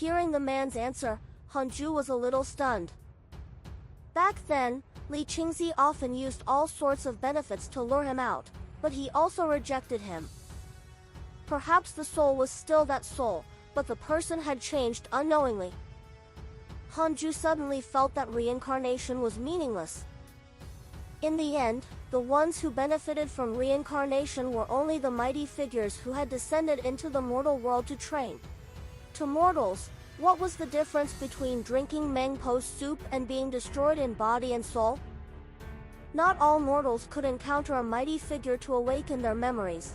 Hearing the man's answer, Hanju was a little stunned. Back then, Li Qingzi often used all sorts of benefits to lure him out, but he also rejected him. Perhaps the soul was still that soul, but the person had changed unknowingly. Hanju suddenly felt that reincarnation was meaningless. In the end, the ones who benefited from reincarnation were only the mighty figures who had descended into the mortal world to train. To mortals, what was the difference between drinking Mengpo soup and being destroyed in body and soul? Not all mortals could encounter a mighty figure to awaken their memories.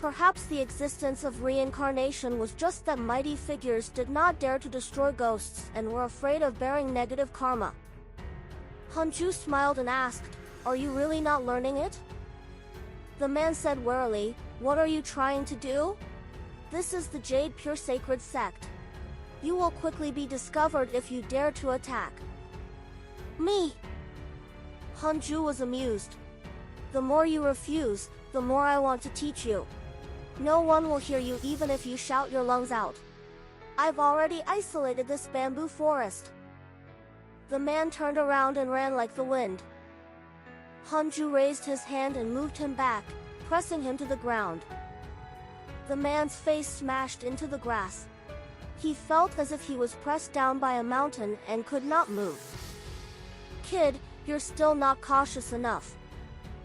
Perhaps the existence of reincarnation was just that mighty figures did not dare to destroy ghosts and were afraid of bearing negative karma. Hanju smiled and asked, "Are you really not learning it?" The man said warily, "What are you trying to do? This is the Jade Pure Sacred Sect. You will quickly be discovered if you dare to attack." "Me?" Hanju was amused. "The more you refuse, the more I want to teach you. No one will hear you even if you shout your lungs out. I've already isolated this bamboo forest." The man turned around and ran like the wind. Hanju raised his hand and moved him back, pressing him to the ground. The man's face smashed into the grass. He felt as if he was pressed down by a mountain and could not move. "Kid, you're still not cautious enough.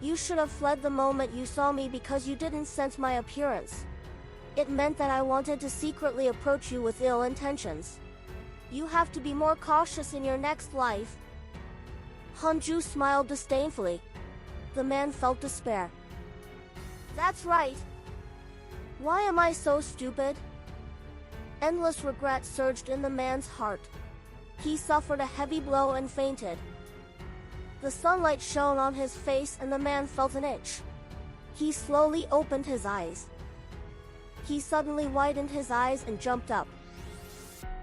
You should have fled the moment you saw me because you didn't sense my appearance. It meant that I wanted to secretly approach you with ill intentions. You have to be more cautious in your next life." Hanju smiled disdainfully. The man felt despair. "That's right. Why am I so stupid?" Endless regret surged in the man's heart. He suffered a heavy blow and fainted. The sunlight shone on his face and the man felt an itch. He slowly opened his eyes. He suddenly widened his eyes and jumped up.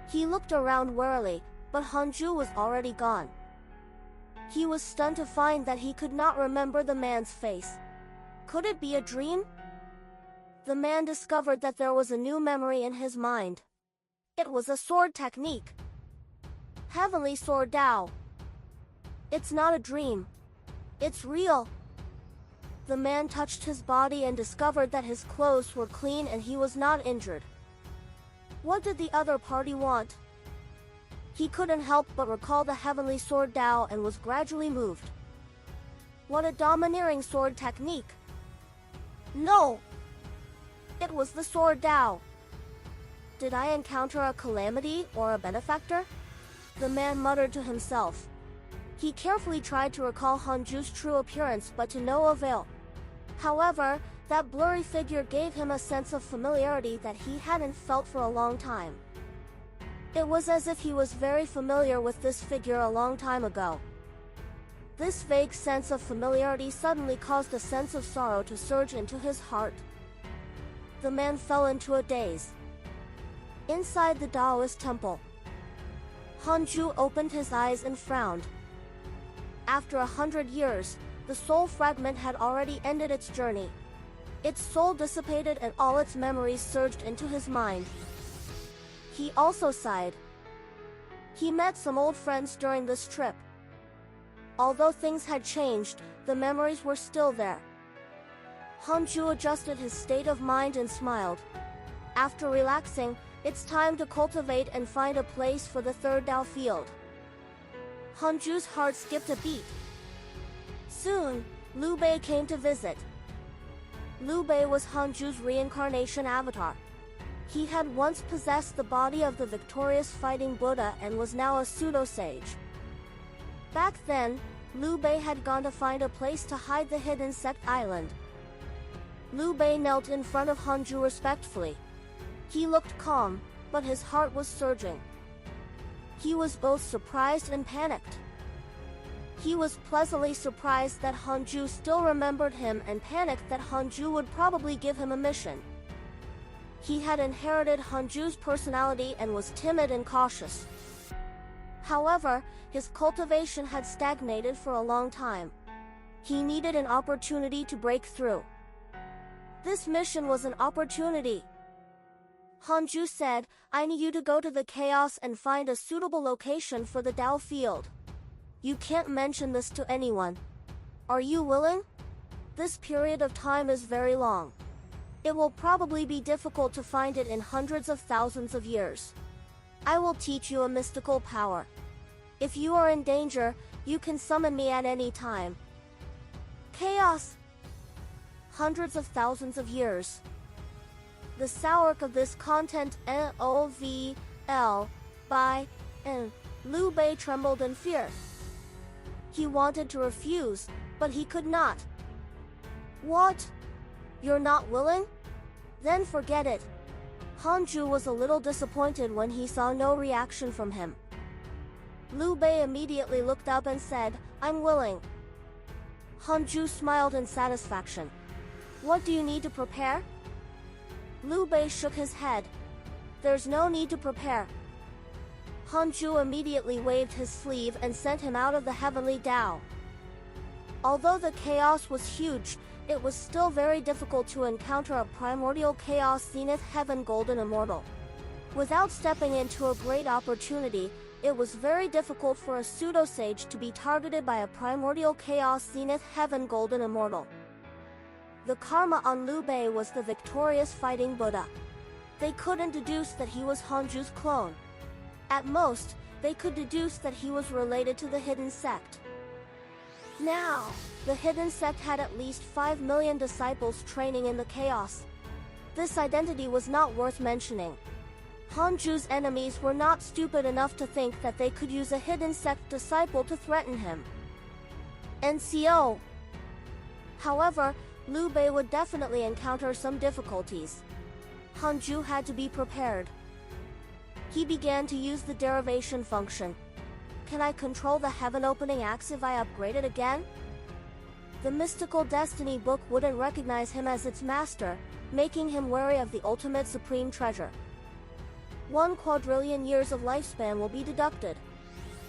He looked around warily, but Hanju was already gone. He was stunned to find that he could not remember the man's face. Could it be a dream? The man discovered that there was a new memory in his mind. It was a sword technique. Heavenly Sword Dao. It's not a dream. It's real. The man touched his body and discovered that his clothes were clean and he was not injured. What did the other party want? He couldn't help but recall the Heavenly Sword Dao and was gradually moved. What a domineering sword technique! No! It was the Sword Dao. Did I encounter a calamity or a benefactor? The man muttered to himself. He carefully tried to recall Hanju's true appearance, but to no avail. However, that blurry figure gave him a sense of familiarity that he hadn't felt for a long time. It was as if he was very familiar with this figure a long time ago. This vague sense of familiarity suddenly caused a sense of sorrow to surge into his heart. The man fell into a daze. Inside the Taoist temple, Hanju opened his eyes and frowned. After 100 years, the soul fragment had already ended its journey. Its soul dissipated and all its memories surged into his mind. He also sighed. He met some old friends during this trip. Although things had changed, the memories were still there. Hanju adjusted his state of mind and smiled. After relaxing, it's time to cultivate and find a place for the third Dao field. Hanju's heart skipped a beat. Soon, Liu Bei came to visit. Liu Bei was Hanju's reincarnation avatar. He had once possessed the body of the victorious fighting Buddha and was now a pseudo-sage. Back then, Liu Bei had gone to find a place to hide the hidden sect island. Liu Bei knelt in front of Hanju respectfully. He looked calm, but his heart was surging. He was both surprised and panicked. He was pleasantly surprised that Hanju still remembered him and panicked that Hanju would probably give him a mission. He had inherited Hanju's personality and was timid and cautious. However, his cultivation had stagnated for a long time. He needed an opportunity to break through. This mission was an opportunity. Hanju said, I need you to go to the chaos and find a suitable location for the Dao field. You can't mention this to anyone. Are you willing? This period of time is very long. It will probably be difficult to find it in hundreds of thousands of years. I will teach you a mystical power. If you are in danger, you can summon me at any time. Chaos. Hundreds of thousands of years. The source of this content NOVL by N. Liu Bei trembled in fear. He wanted to refuse, but he could not. What? You're not willing? Then forget it. Hanju was a little disappointed when he saw no reaction from him. Liu Bei immediately looked up and said, I'm willing. Hanju smiled in satisfaction. What do you need to prepare? Liu Bei shook his head. There's no need to prepare. Hanju immediately waved his sleeve and sent him out of the heavenly Tao. Although the chaos was huge, it was still very difficult to encounter a primordial chaos zenith heaven golden immortal. Without stepping into a great opportunity, it was very difficult for a pseudo-sage to be targeted by a primordial chaos zenith heaven golden immortal. The karma on Liu Bei was the victorious fighting Buddha. They couldn't deduce that he was Hanju's clone. At most, they could deduce that he was related to the hidden sect. Now, the hidden sect had at least 5 million disciples training in the chaos. This identity was not worth mentioning. Hanju's enemies were not stupid enough to think that they could use a hidden sect disciple to threaten him. NCO. However, Liu Bei would definitely encounter some difficulties. Hanju had to be prepared. He began to use the derivation function. Can I control the heaven opening axe if I upgrade it again? The mystical destiny book wouldn't recognize him as its master, making him wary of the ultimate supreme treasure. 1 quadrillion years of lifespan will be deducted.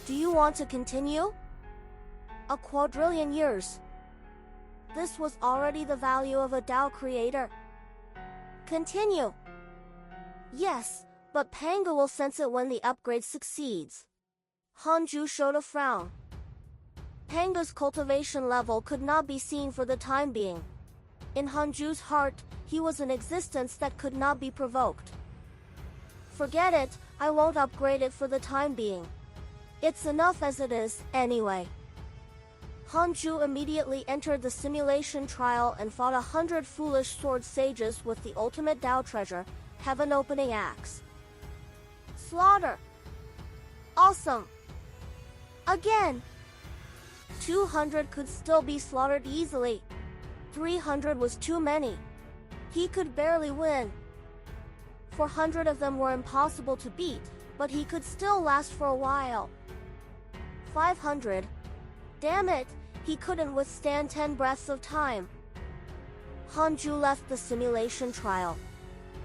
Do you want to continue? A quadrillion years. This was already the value of a Tao creator. Continue. Yes, but Panga will sense it when the upgrade succeeds. Hanju showed a frown. Panga's cultivation level could not be seen for the time being. In Hanju's heart, he was an existence that could not be provoked. Forget it, I won't upgrade it for the time being. It's enough as it is, anyway. Hanju immediately entered the simulation trial and fought 100 foolish sword sages with the ultimate Tao treasure, heaven opening axe. Slaughter. Awesome. Again. 200 could still be slaughtered easily. 300 was too many. He could barely win. 400 of them were impossible to beat, but he could still last for a while. 500. Damn it, he couldn't withstand 10 breaths of time. Hanju left the simulation trial.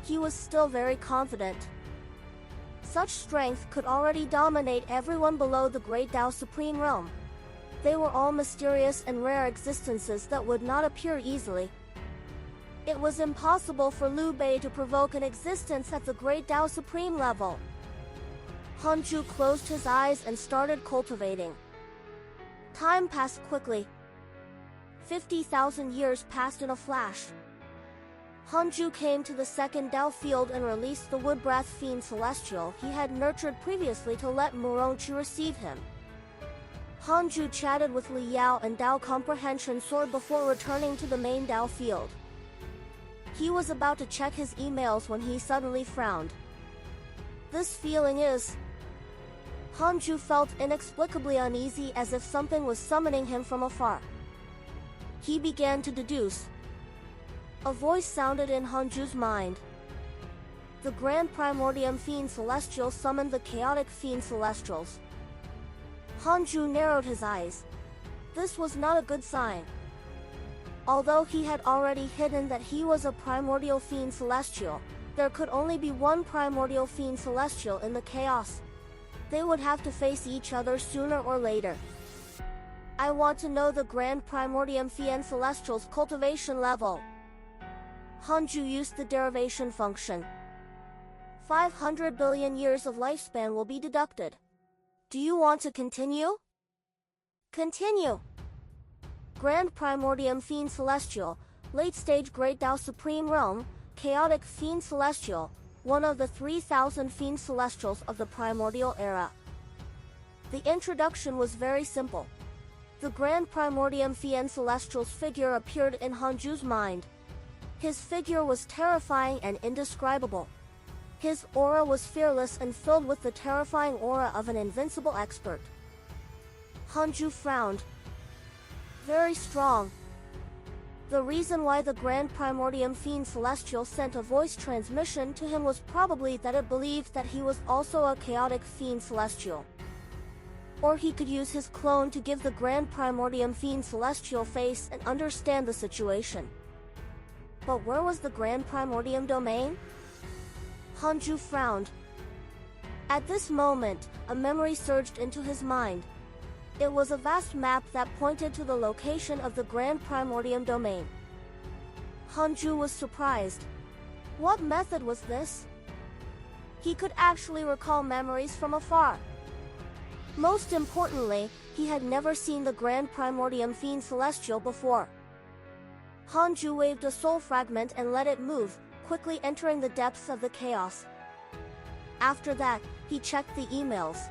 He was still very confident. Such strength could already dominate everyone below the Great Tao Supreme Realm. They were all mysterious and rare existences that would not appear easily. It was impossible for Liu Bei to provoke an existence at the Great Tao Supreme level. Hanju closed his eyes and started cultivating. Time passed quickly. 50,000 years passed in a flash. Hanju came to the second Tao field and released the wood-breath fiend celestial he had nurtured previously to let Muronchi receive him. Hanju chatted with Li Yao and Tao Comprehension Sword before returning to the main Tao field. He was about to check his emails when he suddenly frowned. This feeling is... Hanju felt inexplicably uneasy as if something was summoning him from afar. He began to deduce. A voice sounded in Hanju's mind. The Grand Primordium Fiend Celestial summoned the Chaotic Fiend Celestials. Hanju narrowed his eyes. This was not a good sign. Although he had already hidden that he was a Primordial Fiend Celestial, there could only be one Primordial Fiend Celestial in the chaos. They would have to face each other sooner or later. I want to know the Grand Primordium Fiend Celestial's cultivation level. Hanju used the derivation function. 500 billion years of lifespan will be deducted. Do you want to continue? Continue. Grand Primordium Fiend Celestial, Late Stage Great Tao Supreme Realm, Chaotic Fiend Celestial, one of the 3,000 Fiend Celestials of the Primordial Era. The introduction was very simple. The Grand Primordium Fiend Celestial's figure appeared in Hanju's mind. His figure was terrifying and indescribable. His aura was fearless and filled with the terrifying aura of an invincible expert. Hanju frowned. Very strong. The reason why the Grand Primordium Fiend Celestial sent a voice transmission to him was probably that it believed that he was also a chaotic Fiend Celestial. Or he could use his clone to give the Grand Primordium Fiend Celestial face and understand the situation. But where was the Grand Primordium domain? Hanju frowned. At this moment, a memory surged into his mind. It was a vast map that pointed to the location of the Grand Primordium domain. Hanju was surprised. What method was this? He could actually recall memories from afar. Most importantly, he had never seen the Grand Primordium Fiend Celestial before. Hanju waved a soul fragment and let it move, quickly entering the depths of the chaos. After that, he checked the emails.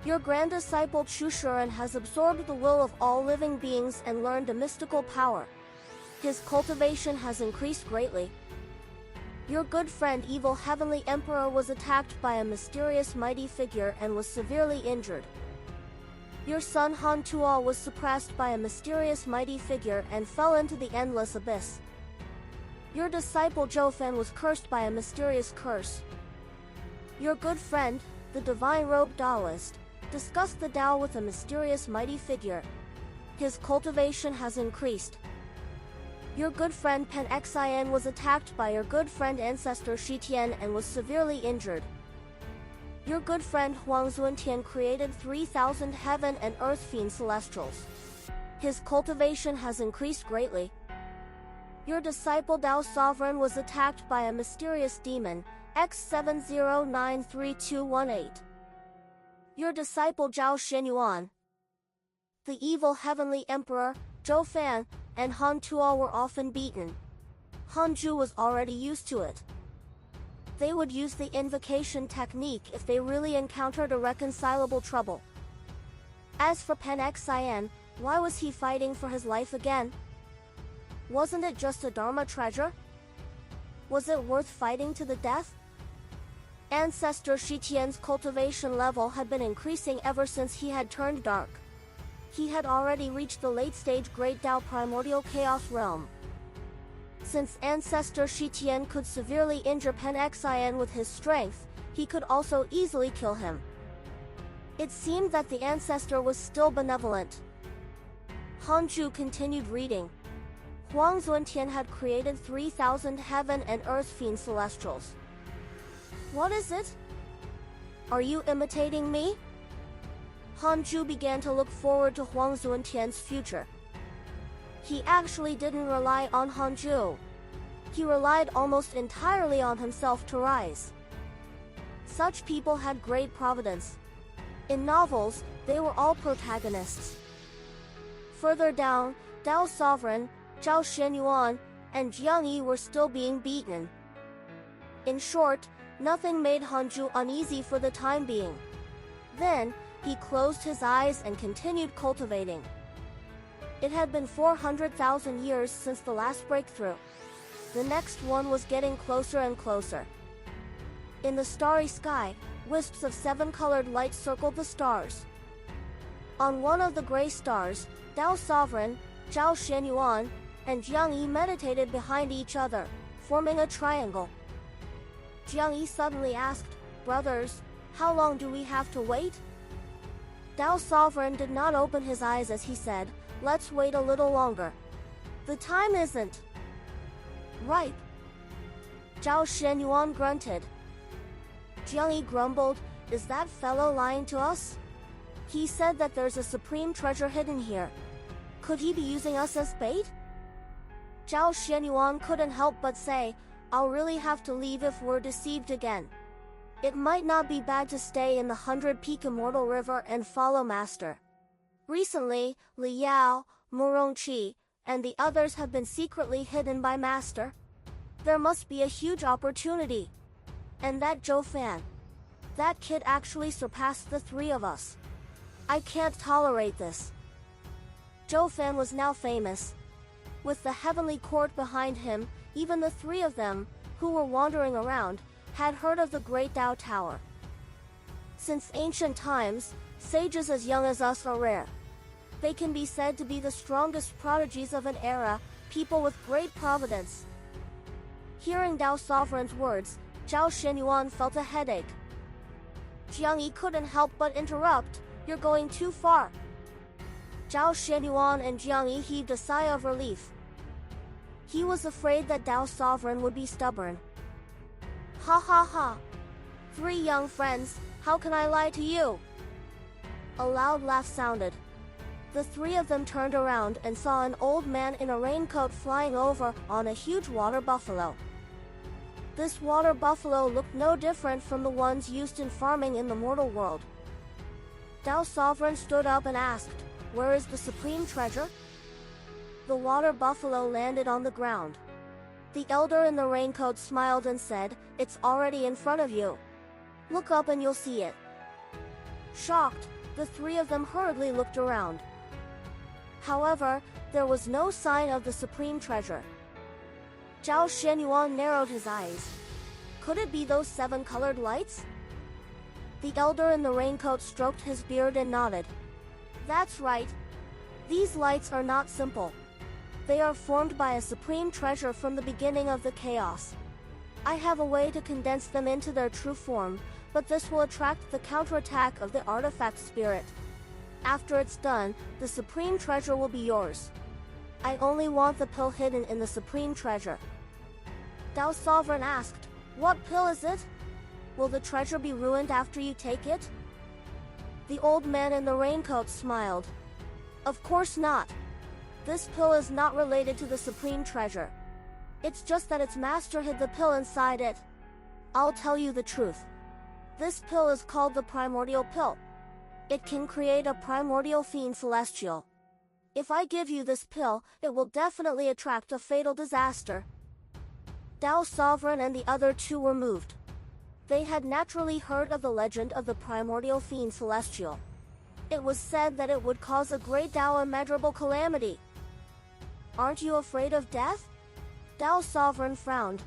Your grand disciple Chpter has absorbed the will of all living beings and learned a mystical power. His cultivation has increased greatly. Your good friend Evil Heavenly Emperor was attacked by a mysterious mighty figure and was severely injured. Your son Han Tuo was suppressed by a mysterious mighty figure and fell into the endless abyss. Your disciple Zhou was cursed by a mysterious curse. Your good friend, the Divine Robe Taoist, discussed the Tao with a mysterious mighty figure. His cultivation has increased. Your good friend Pen Xin was attacked by your good friend ancestor Shitian and was severely injured. Your good friend Huang Zuantian created 3,000 heaven and earth fiend celestials. His cultivation has increased greatly. Your disciple Tao Sovereign was attacked by a mysterious demon, X7093218. Your disciple Zhao Xinyuan, the evil heavenly emperor, Zhou Fan, and Han Tuo were often beaten. Hanju was already used to it. They would use the invocation technique if they really encountered irreconcilable trouble. As for Pen Xin, why was he fighting for his life again? Wasn't it just a Dharma treasure? Was it worth fighting to the death? Ancestor Shitian's cultivation level had been increasing ever since he had turned dark. He had already reached the late-stage Great Tao Primordial Chaos Realm. Since Ancestor Shitian could severely injure Pen Xin with his strength, he could also easily kill him. It seemed that the Ancestor was still benevolent. Hanju continued reading. Huang Zuantian had created 3,000 heaven and earth fiend celestials. What is it? Are you imitating me? Hanju began to look forward to Huang Zuantian's future. He actually didn't rely on Hanju. He relied almost entirely on himself to rise. Such people had great providence. In novels, they were all protagonists. Further down, Tao Sovereign, Zhao Xinyuan, and Jiang Yi were still being beaten. In short, nothing made Hanju uneasy for the time being. Then, he closed his eyes and continued cultivating. It had been 400,000 years since the last breakthrough. The next one was getting closer and closer. In the starry sky, wisps of 7-colored light circled the stars. On one of the gray stars, Tao Sovereign, Zhao Xinyuan, and Jiang Yi meditated behind each other, forming a triangle. Jiang Yi suddenly asked, "Brothers, how long do we have to wait?" Tao Sovereign did not open his eyes as he said, "Let's wait a little longer. The time isn't ripe." Zhao Xinyuan grunted. Jiang Yi grumbled, "Is that fellow lying to us? He said that there's a supreme treasure hidden here. Could he be using us as bait?" Zhao Xinyuan couldn't help but say, I'll really have to leave if we're deceived again. It might not be bad to stay in the 100-peak Immortal River and follow Master. Recently, Li Yao, Murongqi, and the others have been secretly hidden by Master. There must be a huge opportunity. And that Zhou Fan. That kid actually surpassed the three of us. I can't tolerate this. Zhou Fan was now famous. With the heavenly court behind him, even the three of them, who were wandering around, had heard of the Great Tao Tower. Since ancient times, sages as young as us are rare. They can be said to be the strongest prodigies of an era, people with great providence. Hearing Tao Sovereign's words, Zhao Xinyuan felt a headache. Jiang Yi couldn't help but interrupt, "You're going too far." Zhao Xinyuan and Jiang Yi heaved a sigh of relief. He was afraid that Tao Sovereign would be stubborn. Ha ha ha. 3 young friends, how can I lie to you? A loud laugh sounded. The 3 of them turned around and saw an old man in a raincoat flying over on a huge water buffalo. This water buffalo looked no different from the ones used in farming in the mortal world. Tao Sovereign stood up and asked, "Where is the supreme treasure?" The water buffalo landed on the ground. The elder in the raincoat smiled and said, "It's already in front of you. Look up and you'll see it." Shocked, the 3 of them hurriedly looked around. However, there was no sign of the supreme treasure. Zhao Xianyuan narrowed his eyes. Could it be those 7 colored lights? The elder in the raincoat stroked his beard and nodded. That's right. These lights are not simple. They are formed by a supreme treasure from the beginning of the chaos. I have a way to condense them into their true form, but this will attract the counterattack of the artifact spirit. After it's done, the supreme treasure will be yours. I only want the pill hidden in the supreme treasure. Tao Sovereign asked, "What pill is it? Will the treasure be ruined after you take it?" The old man in the raincoat smiled. Of course not. This pill is not related to the supreme treasure. It's just that its master hid the pill inside it. I'll tell you the truth. This pill is called the primordial pill. It can create a primordial fiend celestial. If I give you this pill, it will definitely attract a fatal disaster. Tao Sovereign and the other 2 were moved. They had naturally heard of the legend of the primordial fiend celestial. It was said that it would cause a great Tao immeasurable calamity. Aren't you afraid of death? Tao Sovereign frowned.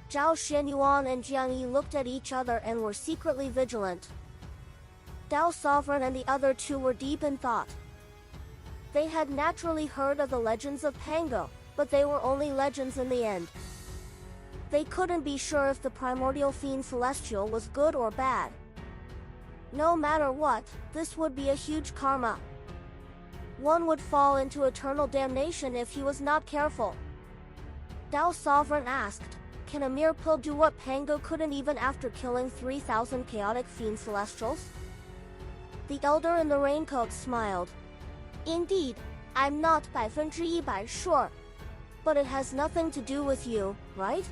Zhao Xianyuan and Jiang Yi looked at each other and were secretly vigilant. Tao Sovereign and the other 2 were deep in thought. They had naturally heard of the legends of Pango, but they were only legends in the end. They couldn't be sure if the primordial fiend celestial was good or bad. No matter what, this would be a huge karma. One would fall into eternal damnation if he was not careful. Tao Sovereign asked, "Can a mere pill do what Pango couldn't even after killing 3,000 chaotic fiend celestials?" The elder in the raincoat smiled. Indeed, I'm not 100% sure. But it has nothing to do with you, right?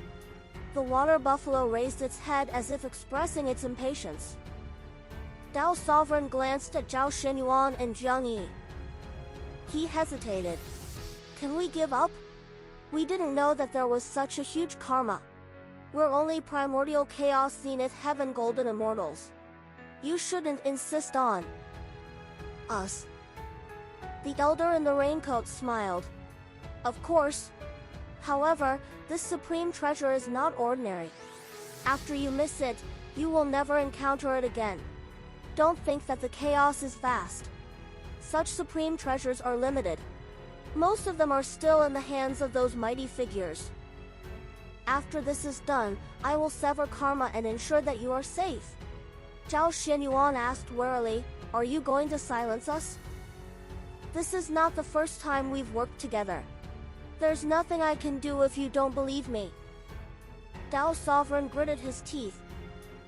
The water buffalo raised its head as if expressing its impatience. Tao Sovereign glanced at Zhao Xianyuan and Jiang Yi. He hesitated. Can we give up? We didn't know that there was such a huge karma. We're only primordial chaos zenith heaven golden immortals. You shouldn't insist on us. The elder in the raincoat smiled. Of course. However, this supreme treasure is not ordinary. After you miss it, you will never encounter it again. Don't think that the chaos is vast. Such supreme treasures are limited. Most of them are still in the hands of those mighty figures. After this is done, I will sever karma and ensure that you are safe. Zhao Xianyuan asked warily, "Are you going to silence us?" This is not the first time we've worked together. There's nothing I can do if you don't believe me. Tao Sovereign gritted his teeth.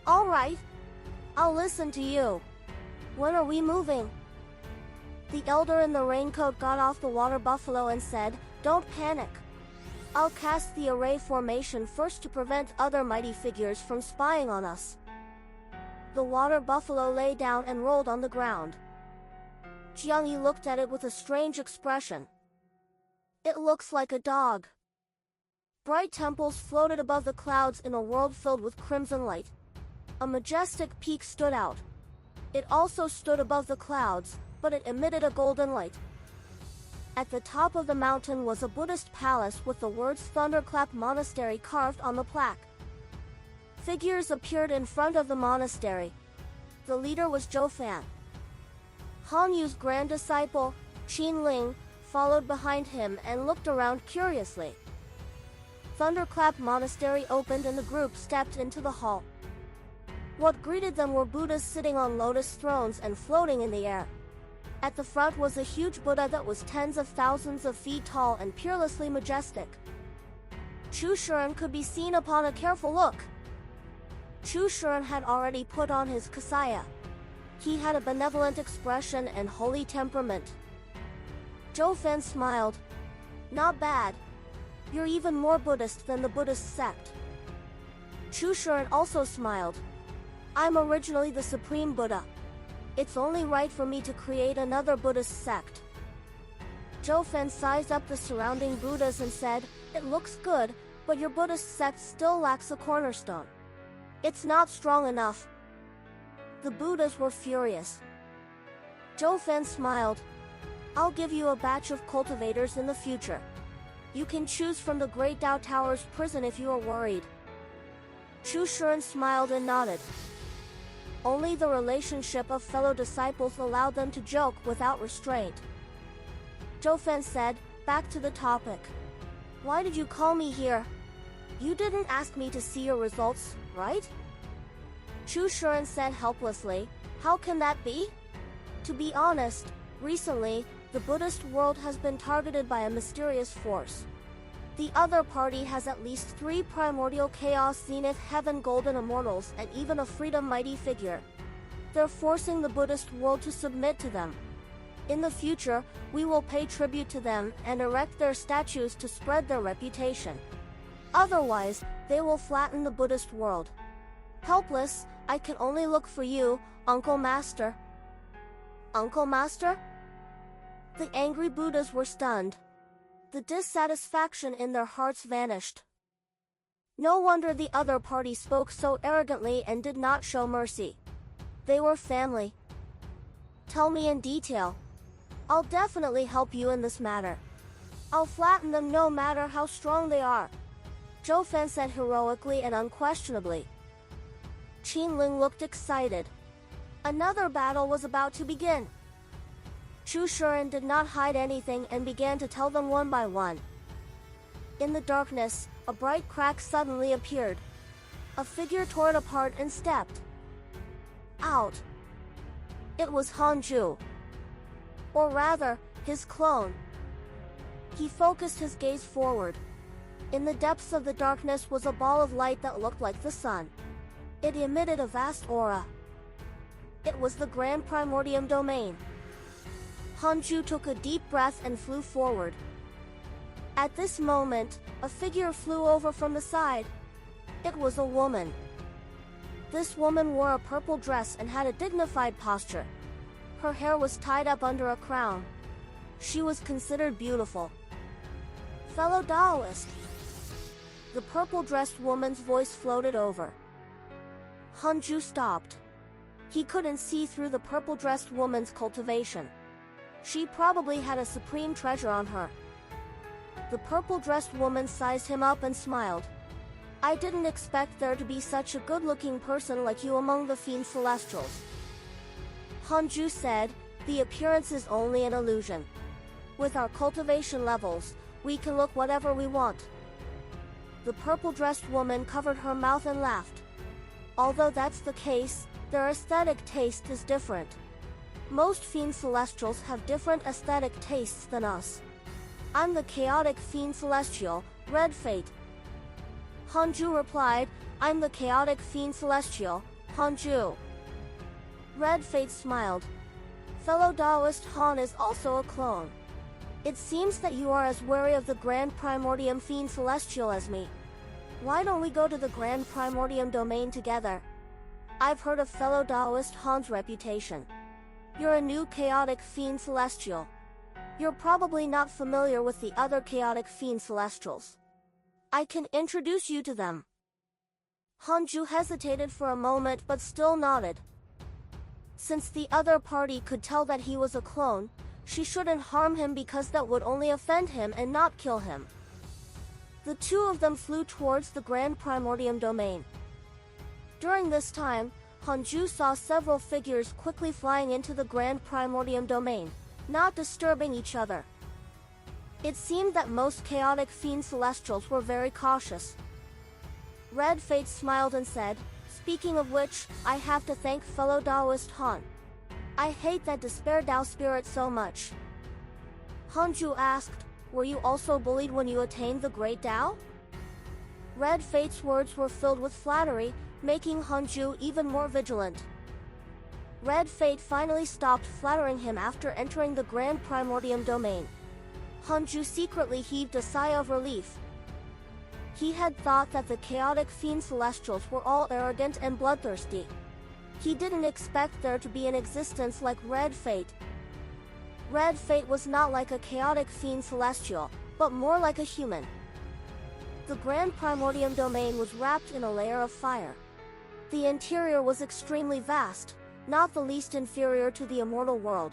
All right. I'll listen to you. When are we moving? The elder in the raincoat got off the water buffalo and said, "Don't panic. I'll cast the array formation first to prevent other mighty figures from spying on us. The water buffalo lay down and rolled on the ground. Jiangyi looked at it with a strange expression. It looks like a dog. Bright temples floated above the clouds in a world filled with crimson light. A majestic peak stood out. It also stood above the clouds, but it emitted a golden light. At the top of the mountain was a Buddhist palace with the words Thunderclap Monastery carved on the plaque. Figures appeared in front of the monastery. The leader was Zhou Fan. Han Yu's grand disciple, Qin Ling, followed behind him and looked around curiously. Thunderclap Monastery opened and the group stepped into the hall. What greeted them were Buddhas sitting on lotus thrones and floating in the air. At the front was a huge Buddha that was tens of thousands of feet tall and peerlessly majestic. Chu Shuren could be seen upon a careful look. Chu Shuren had already put on his kasaya. He had a benevolent expression and holy temperament. Zhou Fan smiled. Not bad. You're even more Buddhist than the Buddhist sect. Chu Shuren also smiled. I'm originally the Supreme Buddha. It's only right for me to create another Buddhist sect. Zhou Fan sized up the surrounding Buddhas and said, It looks good, but your Buddhist sect still lacks a cornerstone. It's not strong enough. The Buddhas were furious. Zhou Fan smiled. I'll give you a batch of cultivators in the future. You can choose from the Great Tao Tower's prison if you are worried. Chu Shuren smiled and nodded. Only the relationship of fellow disciples allowed them to joke without restraint. Zhou Fan said, back to the topic. Why did you call me here? You didn't ask me to see your results, right? Chu Shuren said helplessly, How can that be? To be honest, recently, the Buddhist world has been targeted by a mysterious force. The other party has at least 3 primordial chaos zenith heaven golden immortals and even a freedom mighty figure. They're forcing the Buddhist world to submit to them. In the future, we will pay tribute to them and erect their statues to spread their reputation. Otherwise, they will flatten the Buddhist world. Helpless, I can only look for you, Uncle Master. Uncle Master? The angry Buddhas were stunned. The dissatisfaction in their hearts vanished. No wonder the other party spoke so arrogantly and did not show mercy. They were family. Tell me in detail. I'll definitely help you in this matter. I'll flatten them no matter how strong they are. Zhou Fan said heroically and unquestionably. Qin Ling looked excited. Another battle was about to begin. Chu Shuren did not hide anything and began to tell them one by one. In the darkness, a bright crack suddenly appeared. A figure tore it apart and stepped out. It was Hanju. Or rather, his clone. He focused his gaze forward. In the depths of the darkness was a ball of light that looked like the sun. It emitted a vast aura. It was the Grand Primordium Domain. Hanju took a deep breath and flew forward. At this moment, a figure flew over from the side. It was a woman. This woman wore a purple dress and had a dignified posture. Her hair was tied up under a crown. She was considered beautiful. Fellow Taoist. The purple-dressed woman's voice floated over. Hanju stopped. He couldn't see through the purple-dressed woman's cultivation. She probably had a supreme treasure on her. The purple-dressed woman sized him up and smiled. I didn't expect there to be such a good-looking person like you among the fiend celestials. Hanju said, the appearance is only an illusion. With our cultivation levels, we can look whatever we want. The purple-dressed woman covered her mouth and laughed. Although that's the case, their aesthetic taste is different. Most fiend celestials have different aesthetic tastes than us. I'm the chaotic fiend celestial, Red Fate. Hanju replied, I'm the chaotic fiend celestial, Hanju. Red Fate smiled. Fellow Taoist Han is also a clone. It seems that you are as wary of the Grand Primordium Fiend Celestial as me. Why don't we go to the Grand Primordium domain together? I've heard of fellow Taoist Han's reputation. You're a new chaotic fiend celestial. You're probably not familiar with the other chaotic fiend celestials. I can introduce you to them. Hanju hesitated for a moment but still nodded. Since the other party could tell that he was a clone, she shouldn't harm him because that would only offend him and not kill him. The two of them flew towards the Grand Primordium domain. During this time, Hanju saw several figures quickly flying into the Grand Primordium domain, not disturbing each other. It seemed that most chaotic fiend celestials were very cautious. Red Fate smiled and said, "Speaking of which, I have to thank fellow Taoist Han. I hate that despair Tao spirit so much." Hanju asked, "Were you also bullied when you attained the Great Tao?" Red Fate's words were filled with flattery, making Hanju even more vigilant. Red Fate finally stopped flattering him after entering the Grand Primordium domain. Hanju secretly heaved a sigh of relief. He had thought that the chaotic fiend celestials were all arrogant and bloodthirsty. He didn't expect there to be an existence like Red Fate. Red Fate was not like a chaotic fiend celestial, but more like a human. The Grand Primordium domain was wrapped in a layer of fire. The interior was extremely vast, not the least inferior to the immortal world.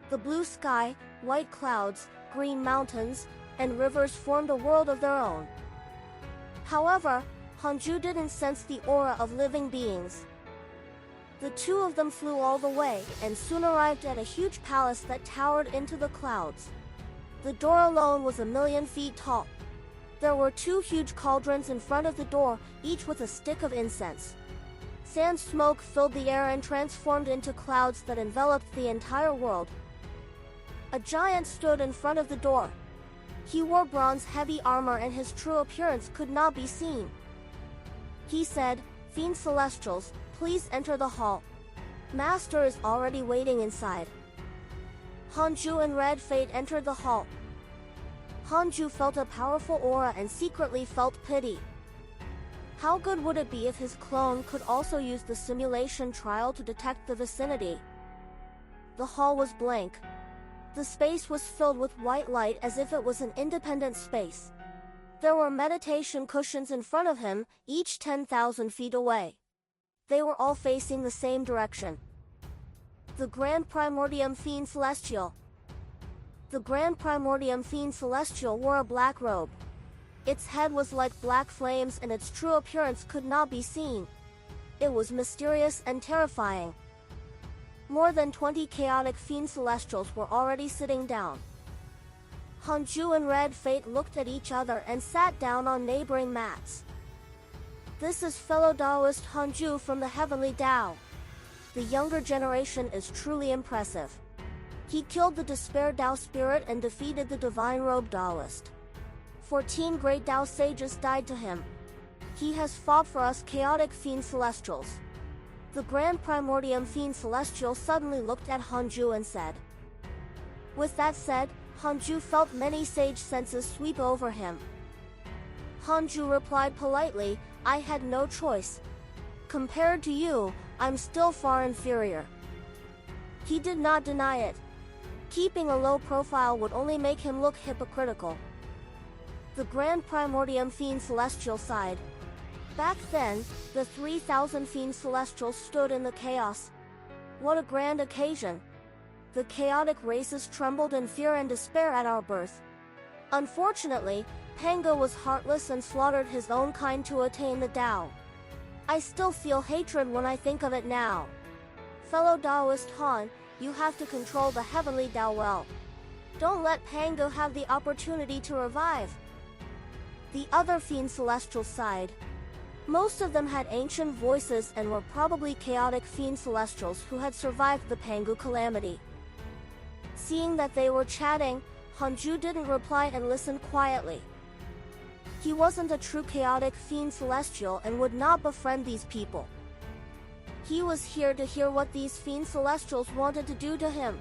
The blue sky, white clouds, green mountains, and rivers formed a world of their own. However, Hanju didn't sense the aura of living beings. The two of them flew all the way and soon arrived at a huge palace that towered into the clouds. The door alone was 1,000,000 feet tall. There were 2 huge cauldrons in front of the door, each with a stick of incense. Sand smoke filled the air and transformed into clouds that enveloped the entire world. A giant stood in front of the door. He wore bronze-heavy armor and his true appearance could not be seen. He said, "Fiend Celestials, please enter the hall. Master is already waiting inside." Hanju and Red Fate entered the hall. Hanju felt a powerful aura and secretly felt pity. How good would it be if his clone could also use the simulation trial to detect the vicinity? The hall was blank. The space was filled with white light as if it was an independent space. There were meditation cushions in front of him, each 10,000 feet away. They were all facing the same direction. The Grand Primordium Fiend Celestial. The Grand Primordium Fiend Celestial wore a black robe. Its head was like black flames and its true appearance could not be seen. It was mysterious and terrifying. More than 20 chaotic fiend celestials were already sitting down. Hanju and Red Fate looked at each other and sat down on neighboring mats. This is fellow Taoist Hanju from the Heavenly Tao. The younger generation is truly impressive. He killed the Despair Tao spirit and defeated the Divine Robe Taoist. 14 great Tao sages died to him. He has fought for us chaotic fiend celestials. The Grand Primordium Fiend Celestial suddenly looked at Hanju and said. With that said, Hanju felt many sage senses sweep over him. Hanju replied politely, "I had no choice. Compared to you, I'm still far inferior." He did not deny it. Keeping a low profile would only make him look hypocritical. The Grand Primordium Fiend Celestial sighed. Back then, the 3,000 Fiend Celestials stood in the chaos. What a grand occasion! The chaotic races trembled in fear and despair at our birth. Unfortunately, Pango was heartless and slaughtered his own kind to attain the Tao. I still feel hatred when I think of it now. Fellow Taoist Han, you have to control the Heavenly Tao well. Don't let Pango have the opportunity to revive. The other Fiend Celestials sighed. Most of them had ancient voices and were probably chaotic Fiend Celestials who had survived the Pangu calamity. Seeing that they were chatting, Hanju didn't reply and listened quietly. He wasn't a true chaotic Fiend Celestial and would not befriend these people. He was here to hear what these Fiend Celestials wanted to do to him.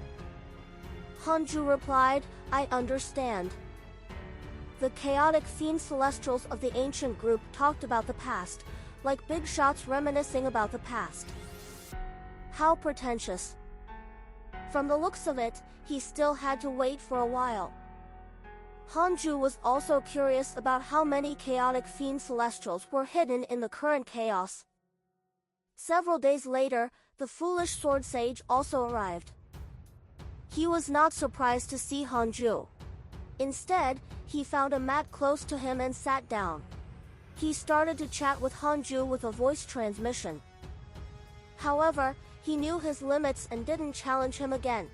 Hanju replied, I understand. The chaotic fiend celestials of the ancient group talked about the past, like big shots reminiscing about the past. How pretentious. From the looks of it, he still had to wait for a while. Hanju was also curious about how many chaotic fiend celestials were hidden in the current chaos. Several days later, the foolish sword sage also arrived. He was not surprised to see Hanju. Instead, he found a mat close to him and sat down. He started to chat with Hanju with a voice transmission. However, he knew his limits and didn't challenge him again.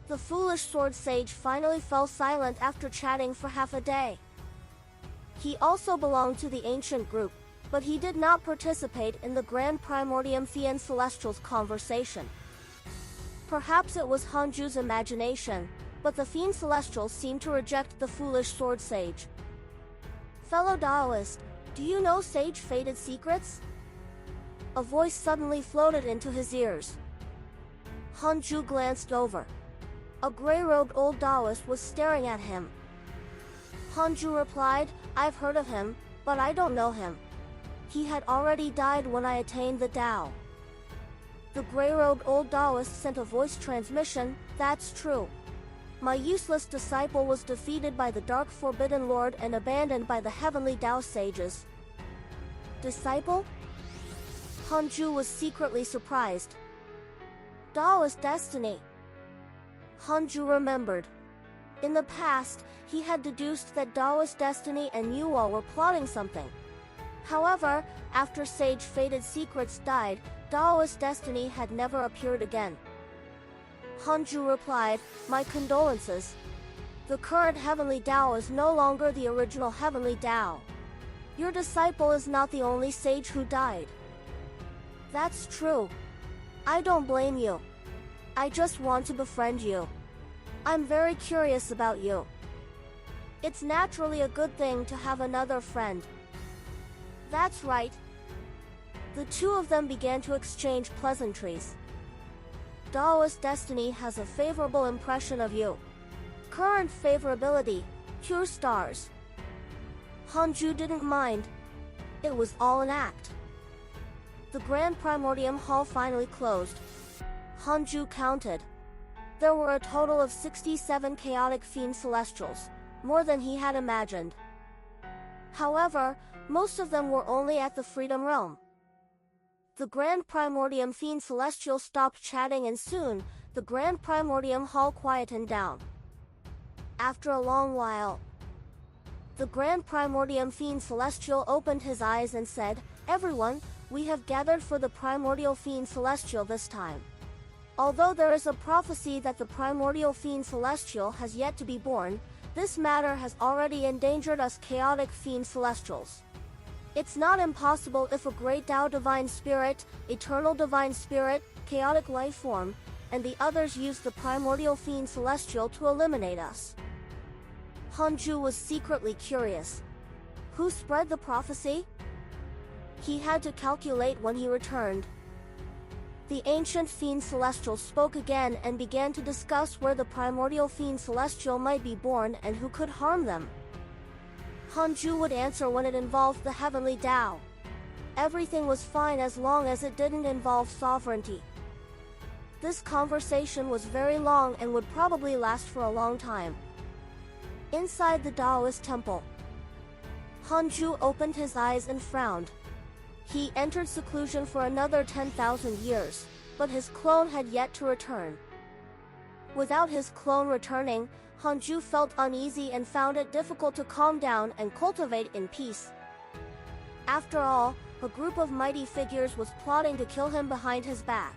The foolish sword sage finally fell silent after chatting for half a day. He also belonged to the ancient group, but he did not participate in the Grand Primordium Fiend Celestial's conversation. Perhaps it was Hanju's imagination, but the Fiend Celestials seemed to reject the foolish sword sage. Fellow Taoist, do you know Sage Fated Secrets? A voice suddenly floated into his ears. Hanju glanced over. A gray-robed old Taoist was staring at him. Hanju replied, I've heard of him, but I don't know him. He had already died when I attained the Tao. The gray-robed old Taoist sent a voice transmission, that's true. My useless disciple was defeated by the Dark Forbidden Lord and abandoned by the Heavenly Tao sages. Disciple? Hanju was secretly surprised. Taoist destiny. Hanju remembered. In the past, he had deduced that Taoist destiny and Yuo were plotting something. However, after Sage Fated Secrets died, Taoist destiny had never appeared again. Hanju replied, My condolences. The current Heavenly Tao is no longer the original Heavenly Tao. Your disciple is not the only sage who died. That's true. I don't blame you. I just want to befriend you. I'm very curious about you. It's naturally a good thing to have another friend. That's right. The two of them began to exchange pleasantries. Taoist destiny has a favorable impression of you. Current favorability, pure stars. Hanju didn't mind. It was all an act. The Grand Primordium Hall finally closed. Hanju counted. There were a total of 67 chaotic fiend celestials, more than he had imagined. However, most of them were only at the Freedom Realm. The Grand Primordium Fiend Celestial stopped chatting and soon, the Grand Primordium Hall quietened down. After a long while, the Grand Primordium Fiend Celestial opened his eyes and said, Everyone, we have gathered for the Primordial Fiend Celestial this time. Although there is a prophecy that the Primordial Fiend Celestial has yet to be born, this matter has already endangered us chaotic Fiend Celestials. It's not impossible if a great Tao Divine Spirit, Eternal Divine Spirit, Chaotic Life Form, and the others use the Primordial Fiend Celestial to eliminate us. Hanju was secretly curious. Who spread the prophecy? He had to calculate when he returned. The ancient Fiend Celestial spoke again and began to discuss where the Primordial Fiend Celestial might be born and who could harm them. Hanju would answer when it involved the Heavenly Tao. Everything was fine as long as it didn't involve sovereignty. This conversation was very long and would probably last for a long time. Inside the Taoist temple, Hanju opened his eyes and frowned. He entered seclusion for another 10,000 years, but his clone had yet to return. Without his clone returning, Hanju felt uneasy and found it difficult to calm down and cultivate in peace. After all, a group of mighty figures was plotting to kill him behind his back.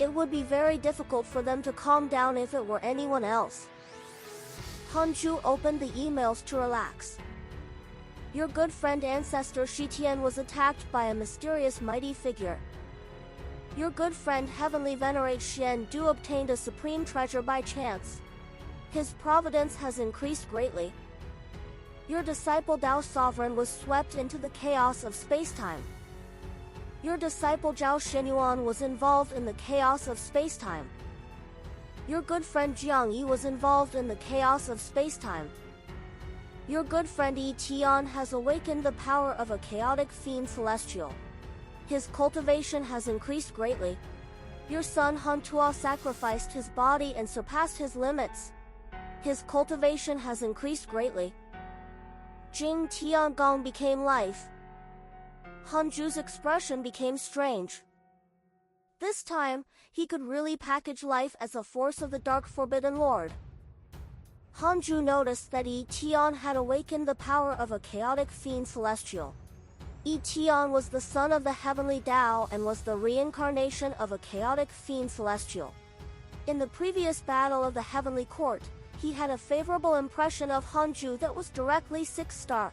It would be very difficult for them to calm down if it were anyone else. Hanju opened the emails to relax. Your good friend ancestor Shitian was attacked by a mysterious mighty figure. Your good friend Heavenly Venerate Xian Du obtained a supreme treasure by chance. His providence has increased greatly. Your disciple Dao Sovereign was swept into the chaos of spacetime. Your disciple Zhao Xinyuan was involved in the chaos of spacetime. Your good friend Jiang Yi was involved in the chaos of space-time. Your good friend Yi Tian has awakened the power of a chaotic fiend celestial. His cultivation has increased greatly. Your son Han Tuo sacrificed his body and surpassed his limits. His cultivation has increased greatly. Jing Tiangong became life. Hanju's expression became strange. This time, he could really package life as a force of the Dark Forbidden Lord. Hanju noticed that Yi Tian had awakened the power of a chaotic fiend celestial. Yi Tian was the son of the heavenly Tao and was the reincarnation of a chaotic fiend celestial. In the previous battle of the heavenly court, he had a favorable impression of Hanju that was directly 6-star.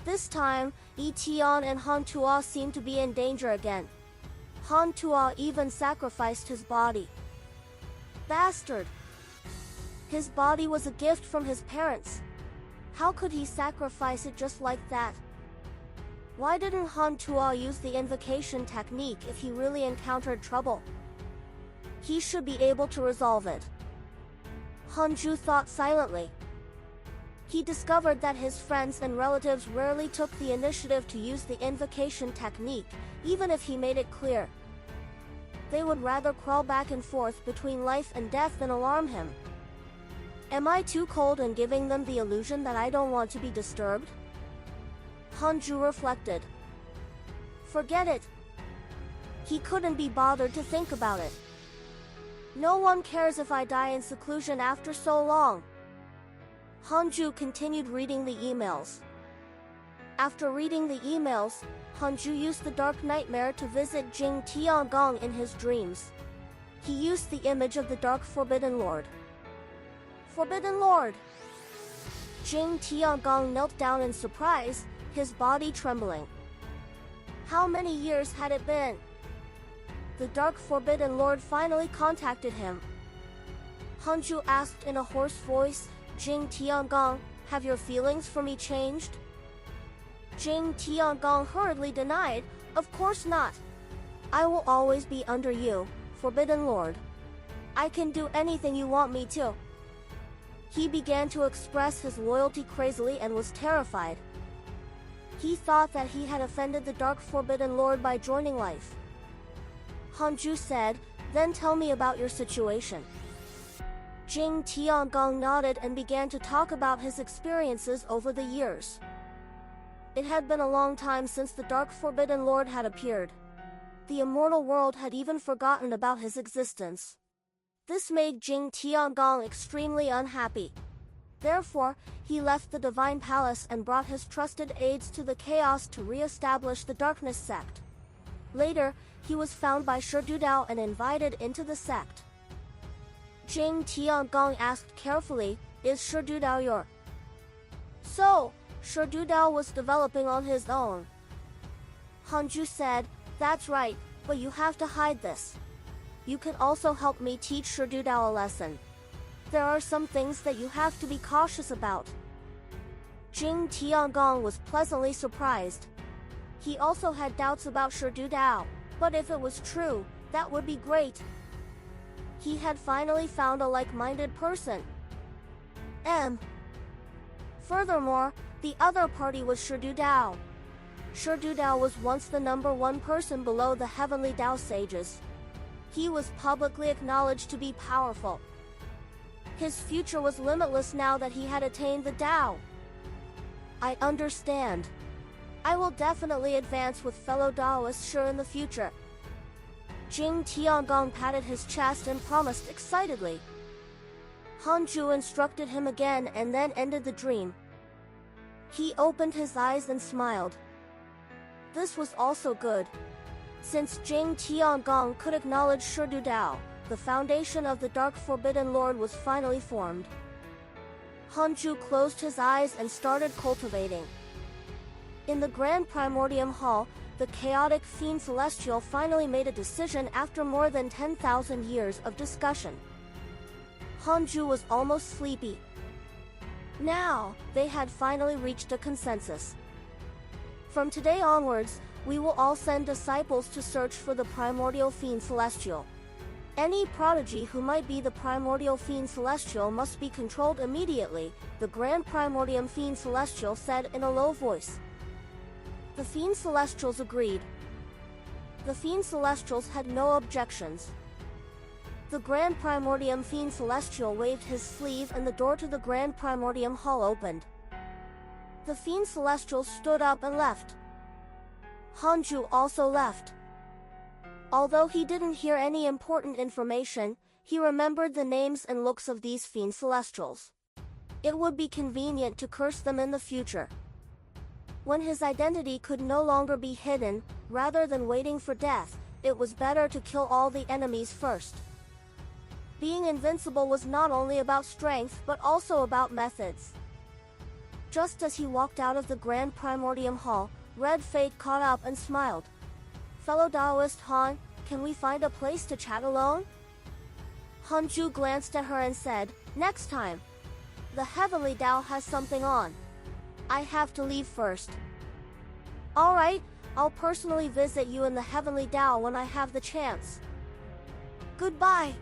This time, Yi Tian and Han Tuo seemed to be in danger again. Han Tuo even sacrificed his body. Bastard! His body was a gift from his parents. How could he sacrifice it just like that? Why didn't Han Tuo use the invocation technique if he really encountered trouble? He should be able to resolve it. Hanju thought silently. He discovered that his friends and relatives rarely took the initiative to use the invocation technique, even if he made it clear. They would rather crawl back and forth between life and death than alarm him. Am I too cold in giving them the illusion that I don't want to be disturbed? Hanju reflected. Forget it. He couldn't be bothered to think about it. No one cares if I die in seclusion after so long. Hanju continued reading the emails. After reading the emails, Hanju used the dark nightmare to visit Jing Tiangong in his dreams. He used the image of the Dark Forbidden Lord. Forbidden Lord! Jing Tiangong knelt down in surprise, his body trembling. How many years had it been? The Dark Forbidden Lord finally contacted him. Hanju asked in a hoarse voice, Jing Tiangong, have your feelings for me changed? Jing Tiangong hurriedly denied, of course not. I will always be under you, Forbidden Lord. I can do anything you want me to. He began to express his loyalty crazily and was terrified. He thought that he had offended the Dark Forbidden Lord by joining life. Hanju said, then tell me about your situation. Jing Tiangong nodded and began to talk about his experiences over the years. It had been a long time since the Dark Forbidden Lord had appeared. The immortal world had even forgotten about his existence. This made Jing Tiangong extremely unhappy. Therefore, he left the Divine Palace and brought his trusted aides to the chaos to re-establish the Darkness sect. Later, he was found by Sherdudao and invited into the sect. Jing Tiangong asked carefully, is Sherdudao your? So, Sherdudao was developing on his own. Hanju said, that's right, but you have to hide this. You can also help me teach Sherdudao a lesson. There are some things that you have to be cautious about. Jing Tiangong was pleasantly surprised. He also had doubts about Sherdudao, but if it was true, that would be great. He had finally found a like-minded person. Furthermore, the other party was Sherdudao. Sherdudao was once the #1 person below the heavenly Tao sages. He was publicly acknowledged to be powerful. His future was limitless now that he had attained the Tao. I understand. I will definitely advance with fellow Taoists sure in the future. Jing Tiangong patted his chest and promised excitedly. Hanju instructed him again and then ended the dream. He opened his eyes and smiled. This was also good. Since Jing Tiangong could acknowledge Sherdudao, the foundation of the Dark Forbidden Lord was finally formed. Hanju closed his eyes and started cultivating. In the Grand Primordium Hall, the chaotic fiend celestial finally made a decision after more than 10,000 years of discussion. Hanju was almost sleepy. Now, they had finally reached a consensus. From today onwards, we will all send disciples to search for the primordial fiend celestial. Any prodigy who might be the primordial fiend celestial must be controlled immediately, the Grand Primordium Fiend Celestial said in a low voice. The Fiend Celestials agreed. The Fiend Celestials had no objections. The Grand Primordium Fiend Celestial waved his sleeve and the door to the Grand Primordium Hall opened. The Fiend Celestial stood up and left. Hanju also left. Although he didn't hear any important information, he remembered the names and looks of these Fiend Celestials. It would be convenient to curse them in the future. When his identity could no longer be hidden, rather than waiting for death, it was better to kill all the enemies first. Being invincible was not only about strength but also about methods. Just as he walked out of the Grand Primordium Hall, Red Fate caught up and smiled. Fellow Taoist Han, can we find a place to chat alone? Hanju glanced at her and said, next time. The Heavenly Tao has something on. I have to leave first. Alright, I'll personally visit you in the Heavenly Tao when I have the chance. Goodbye.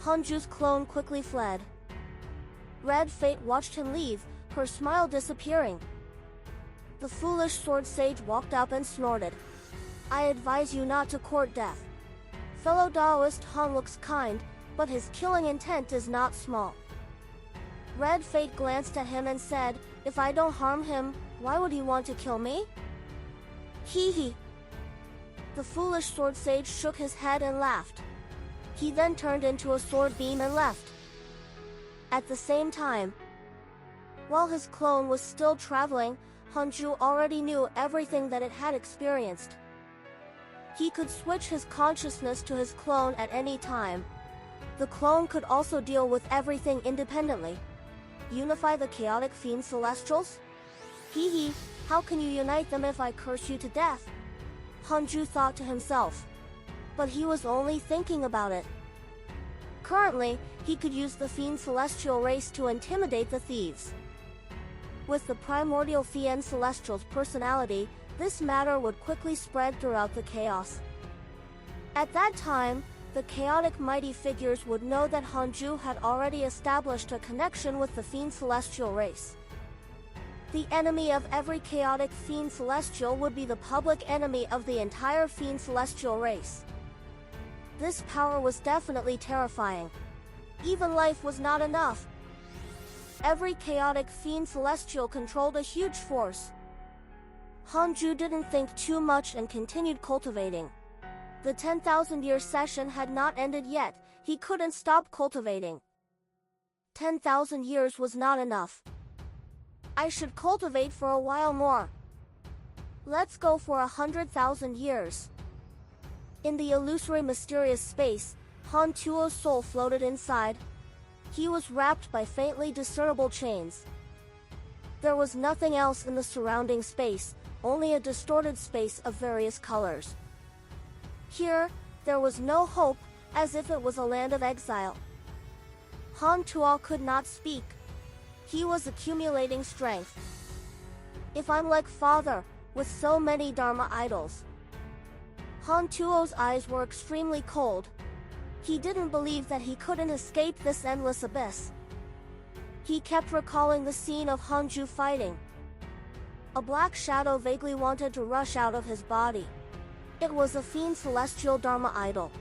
Hanju's clone quickly fled. Red Fate watched him leave, her smile disappearing. The foolish sword sage walked up and snorted. I advise you not to court death. Fellow Taoist Han looks kind, but his killing intent is not small. Red Fate glanced at him and said, if I don't harm him, why would he want to kill me? Hee hee. The foolish sword sage shook his head and laughed. He then turned into a sword beam and left. At the same time, while his clone was still traveling, Hanju already knew everything that it had experienced. He could switch his consciousness to his clone at any time. The clone could also deal with everything independently. Unify the chaotic fiend celestials? Hee hee, how can you unite them if I curse you to death? Hanju thought to himself. But he was only thinking about it. Currently, he could use the fiend celestial race to intimidate the thieves. With the primordial fiend celestial's personality, this matter would quickly spread throughout the chaos. At that time, the chaotic mighty figures would know that Hanju had already established a connection with the fiend celestial race. The enemy of every chaotic fiend celestial would be the public enemy of the entire fiend celestial race. This power was definitely terrifying. Even life was not enough. Every chaotic fiend celestial controlled a huge force. Hanju didn't think too much and continued cultivating. The 10,000-year session had not ended yet, he couldn't stop cultivating. 10,000 years was not enough. I should cultivate for a while more. Let's go for 100,000 years. In the illusory mysterious space, Han Tuo's soul floated inside. He was wrapped by faintly discernible chains. There was nothing else in the surrounding space, only a distorted space of various colors. Here, there was no hope, as if it was a land of exile. Han Tuo could not speak. He was accumulating strength. If I'm like father, with so many Dharma idols. Han Tuo's eyes were extremely cold. He didn't believe that he couldn't escape this endless abyss. He kept recalling the scene of Hanju fighting. A black shadow vaguely wanted to rush out of his body. It was a fiend celestial Dharma idol.